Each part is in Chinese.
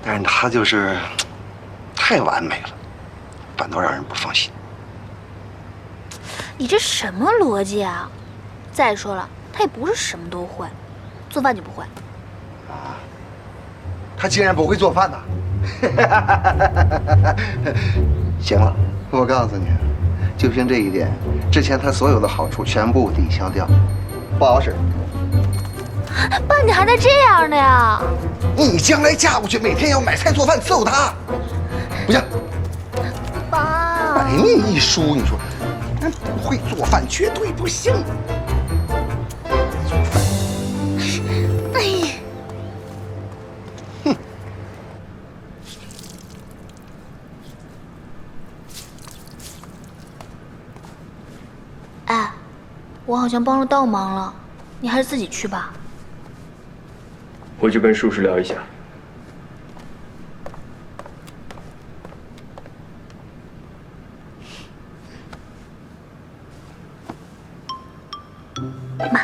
但是他就是太完美了，反倒让人不放心。你这什么逻辑啊？再说了，他也不是什么都会，做饭就不会。啊，他竟然不会做饭呢？行了，我告诉你，就凭这一点，之前他所有的好处全部抵消掉，不好使。爸，你还带这样的呀？你将来嫁过去，每天要买菜做饭伺候他，不行。爸，百密一疏，你说，人不会做饭绝对不行。哎呀，哼。哎，我好像帮了倒忙了，你还是自己去吧。我去跟叔叔聊一下。妈，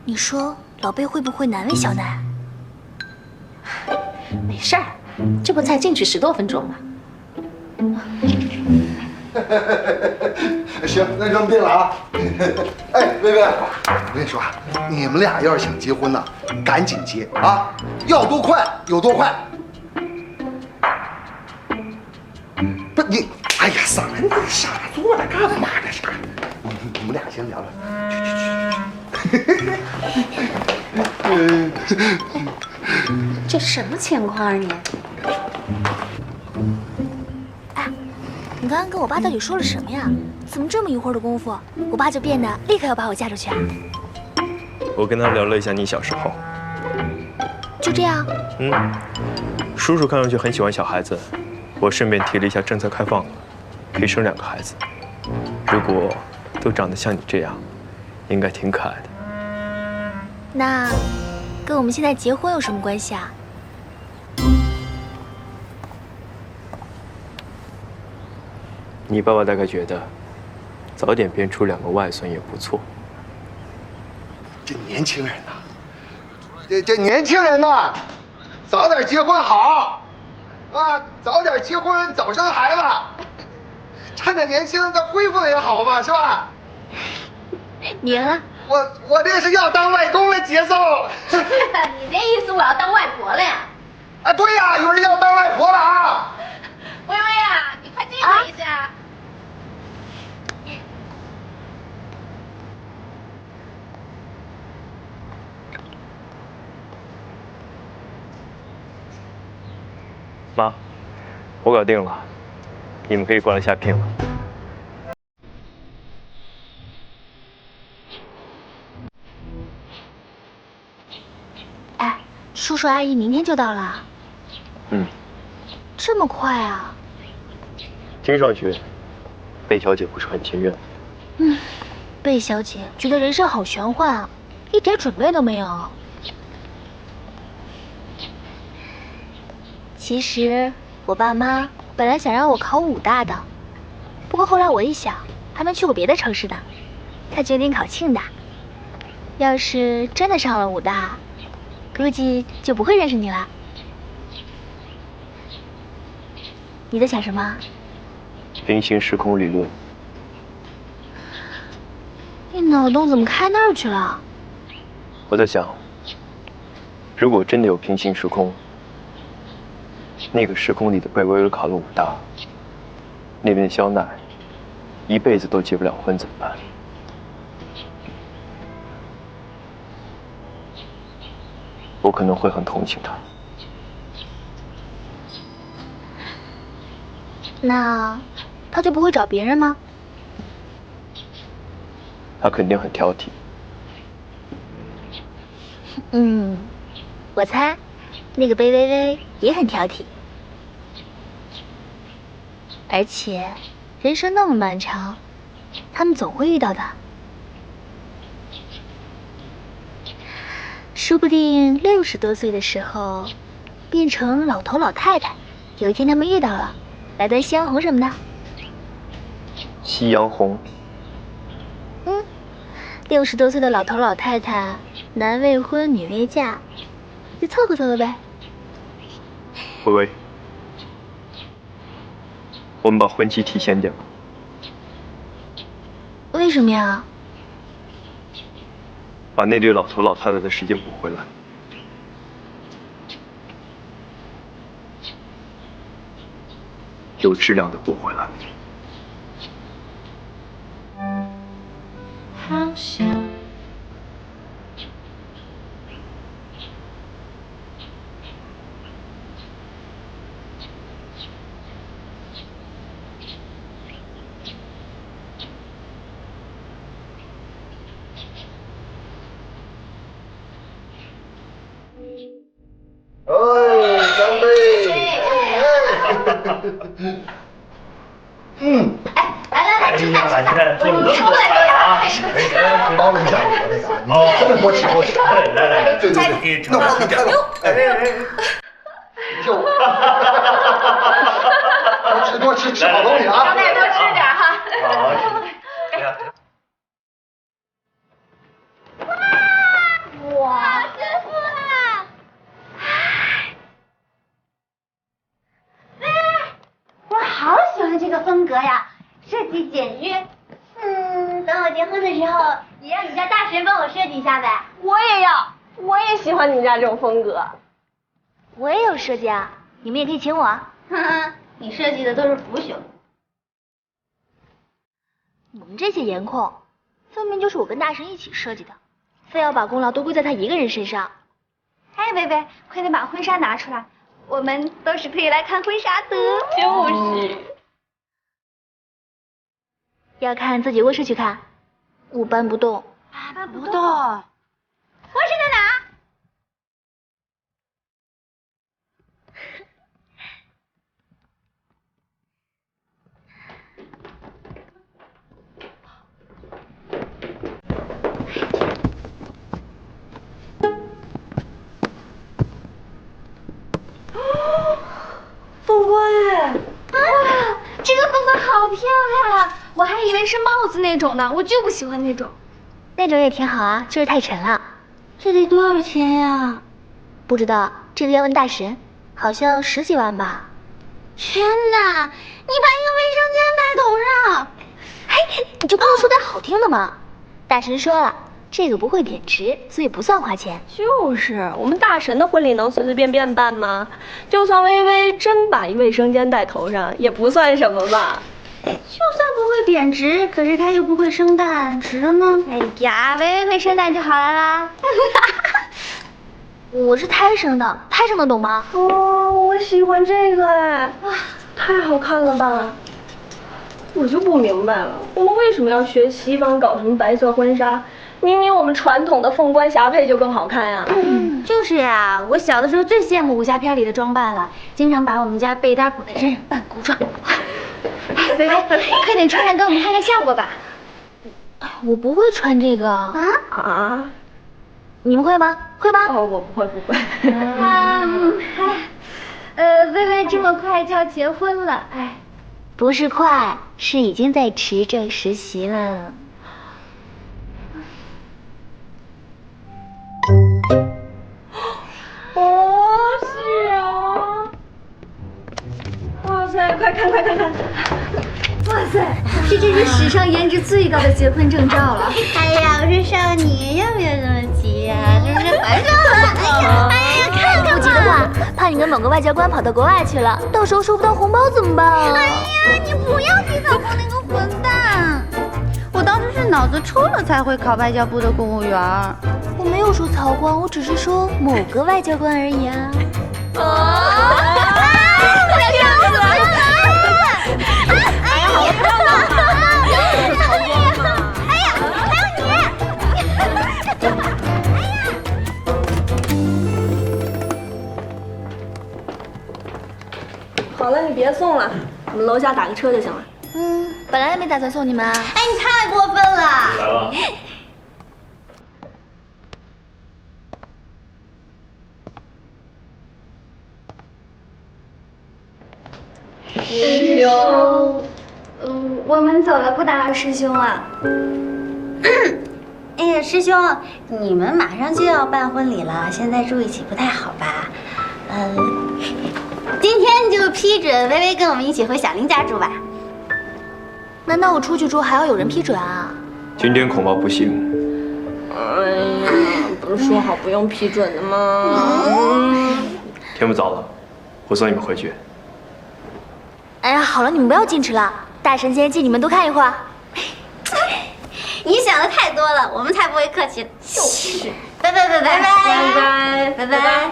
你说老贝会不会难为小奈？没事儿，这不才进去10多分钟吗？行，那就定了啊！哎，薇薇，我跟你说啊，你们俩要是想结婚呢，赶紧结啊，要多快有多快。不，你，哎呀，嗓子，你傻坐着干嘛呢？这，你们俩先聊聊。这什么情况啊你？你刚刚跟我爸到底说了什么呀？怎么这么一会儿的功夫，我爸就变得立刻要把我嫁出去啊？我跟他聊了一下你小时候。就这样？叔叔看上去很喜欢小孩子，我顺便提了一下政策开放了，可以生2个孩子。如果都长得像你这样，应该挺可爱的。那跟我们现在结婚有什么关系啊？你爸爸大概觉得，早点编出2个外孙也不错。这年轻人呐，这年轻人呐，早点结婚好，啊，早点结婚早生孩子，趁着年轻，咱恢复的也好嘛，是吧？你呢？我这是要当外公的节奏。你这意思我要当外婆了呀？啊，对呀，有人要当外婆了啊！薇薇啊，你快进来一下。妈，我搞定了，你们可以过来下聘了。哎，叔叔阿姨明天就到了。这么快啊？听上去，贝小姐不是很情愿。贝小姐觉得人生好玄幻啊，一点准备都没有。其实我爸妈本来想让我考武大的，不过后来我一想，还没去过别的城市呢，才决定考庆大。要是真的上了武大，估计就不会认识你了。你在想什么？平行时空理论。你脑洞怎么开那儿去了？我在想，如果真的有平行时空，那个时空里的贝微微考了武大，那边的肖奈一辈子都结不了婚怎么办？我可能会很同情他。那他就不会找别人吗？他肯定很挑剔。我猜那个贝微微也很挑剔。而且人生那么漫长，他们总会遇到的。说不定60多岁的时候，变成老头老太太，有一天他们遇到了，来段夕阳红什么的。夕阳红。 60多岁的老头老太太，男未婚女未嫁，就凑合凑合呗。微微，我们把婚期提前点吧。为什么呀？把那对老头老太太的时间补回来。有质量的补回来。好像。干杯！哎呀，你看做的多快啊！包一下，多吃多吃。对，那我给开了。就，多吃多吃，吃好东西啊！咱们也多吃点哈。哇，师傅啊！我好喜欢这个风格呀，设计简约。等我结婚的时候，也让你家大神帮我设计一下呗。我也要，我也喜欢你们家这种风格。我也有设计啊，你们也可以请我。哼哼，你设计的都是腐朽。你们这些颜控，分明就是我跟大神一起设计的，非要把功劳都归在他一个人身上。哎，薇薇，快点把婚纱拿出来，我们都是可以来看婚纱的。就是。要看自己卧室去看，我搬不动。搬不动。卧室在哪？凤冠，哇，这个风格好漂亮啊！我还以为是帽子那种呢，我就不喜欢那种。那种也挺好啊，就是太沉了。这得多少钱呀？不知道，这个要问大神，好像10几万吧。天哪！你把一个卫生间戴头上，嘿，你就不能说点好听的吗？大神说了，这个不会贬值，所以不算花钱。就是我们大神的婚礼能随随便便办吗？就算微微真把一卫生间戴头上，也不算什么吧。就算不会贬值，可是它又不会生蛋，值呢？哎呀，微微会生蛋就好了啦。我是胎生的，胎生的懂吗？哦，我喜欢这个哎，太好看了吧！我就不明白了，我们为什么要学西方搞什么白色婚纱？明明我们传统的凤冠霞帔就更好看呀。就是呀，我小的时候最羡慕武侠片里的装扮了，经常把我们家被单补的真人扮古装。微微，快点穿上给我们看看效果吧。我不会穿这个。啊？你们会吗？会吗？哦，我不会。微微这么快就要结婚了，哎，不是快，是已经在持证实习了。哦，是啊。哇塞，快看！哇塞，这真是史上颜值最高的结婚证照了。哎呀，我说少女，要不要这么急呀？这是怀上了。哎呀，看看不急的话，怕你跟某个外交官跑到国外去了，到时候收不到红包怎么办啊？哎呀，你不要提曹光那个混蛋！我当时是脑子抽了才会考外交部的公务员。我没有说曹光，我只是说某个外交官而已啊。我要笑死了！哎呀，好漂亮啊！就是曹光嘛。哎呀，还有你！哎呀！好了，你别送了，我们楼下打个车就行了。本来也没打算送你们啊。哎，你太过分了！来了。师兄，我们走了，不打扰师兄啊。哎呀，师兄，你们马上就要办婚礼了，现在住一起不太好吧？批准微微跟我们一起回小林家住吧。难道我出去住还要有人批准啊？今天恐怕不行。哎呀，不是说好不用批准的吗？天不早了，我送你们回去。哎呀，好了，你们不要矜持了，大神仙借你们多看一会儿。你想的太多了，我们才不会客气。就是，拜拜拜拜拜拜拜拜。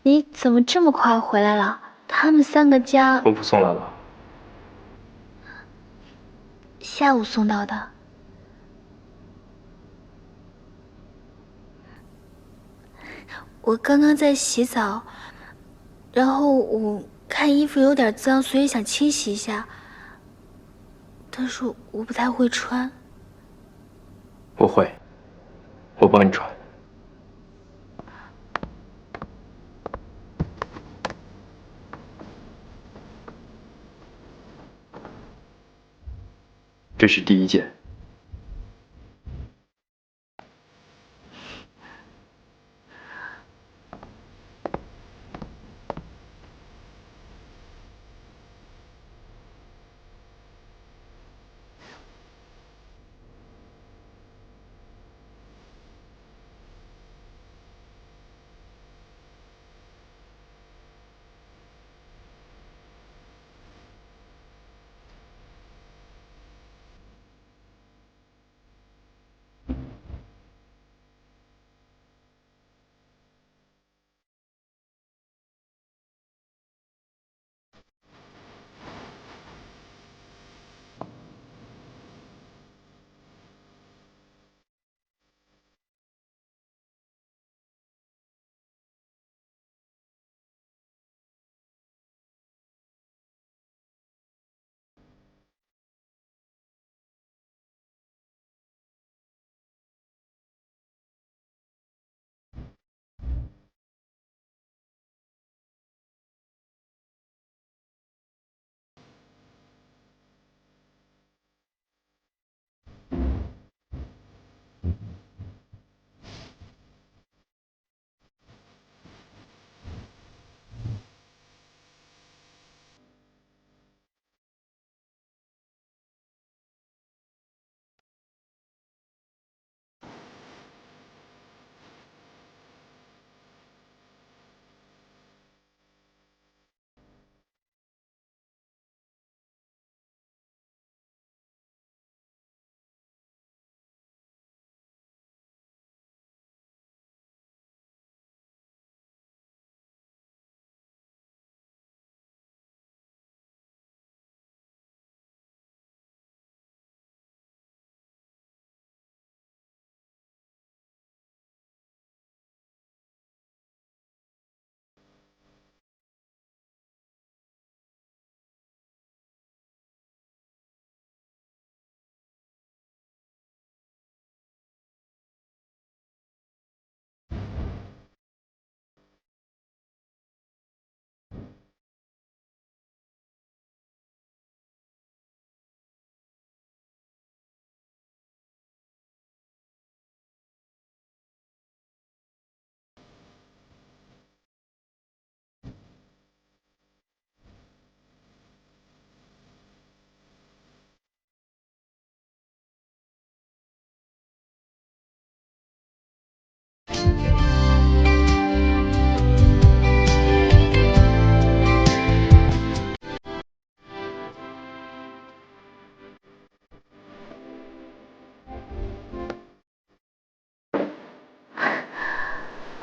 你怎么这么快回来了？他们三个家公仆送来了。下午送到的。我刚刚在洗澡，然后我看衣服有点脏，所以想清洗一下。但是我不太会穿。我会，我帮你穿。这是第一件。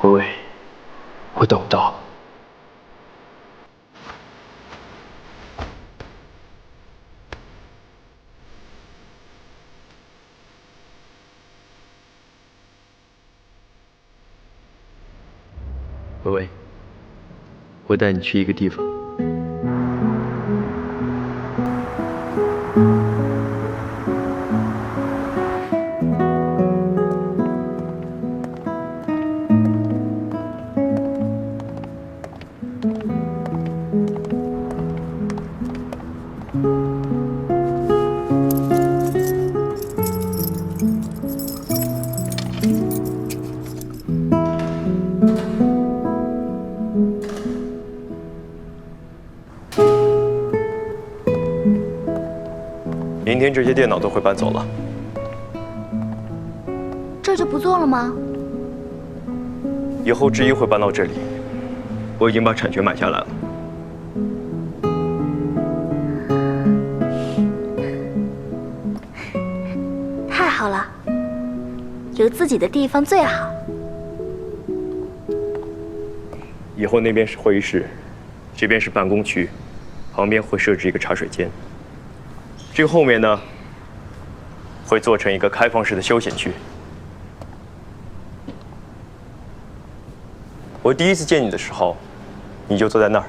微微，我等不到了。微微，我带你去一个地方。明天这些电脑都会搬走了。这儿就不做了吗？以后制衣会搬到这里，我已经把产权买下来了。太好了，有自己的地方最好。以后那边是会议室，这边是办公区，旁边会设置一个茶水间。这个后面呢，会做成一个开放式的休闲区。我第一次见你的时候，你就坐在那儿。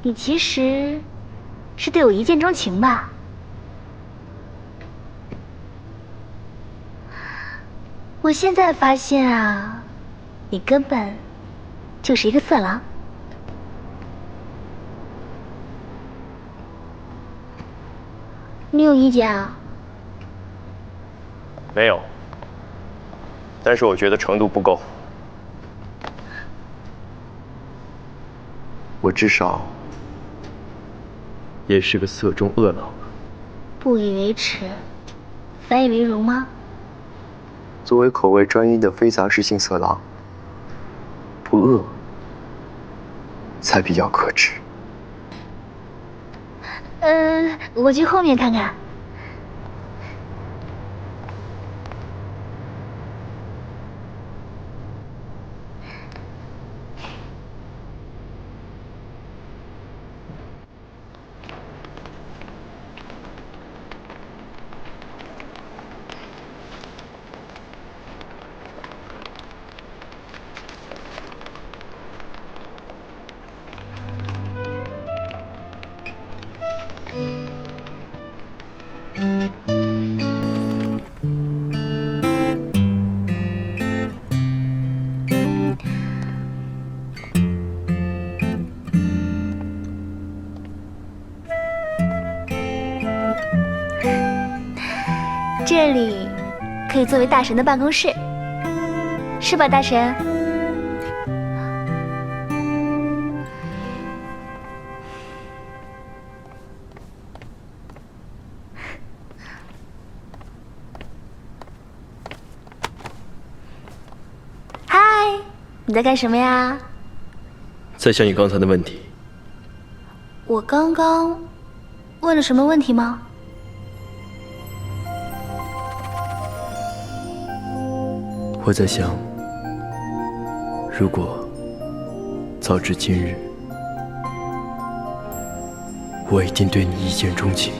你其实是对我一见钟情吧？我现在发现啊，你根本就是一个色狼。你有意见啊？没有，但是我觉得程度不够。我至少也是个色中恶狼。不以为耻，反以为荣吗？作为口味专一的非杂食性色狼，不恶才比较可耻。我去后面看看。这里可以作为大神的办公室，是吧，大神？嗨，你在干什么呀？在想你刚才的问题。我刚刚问了什么问题吗？我在想，如果早知今日，我一定对你一见钟情。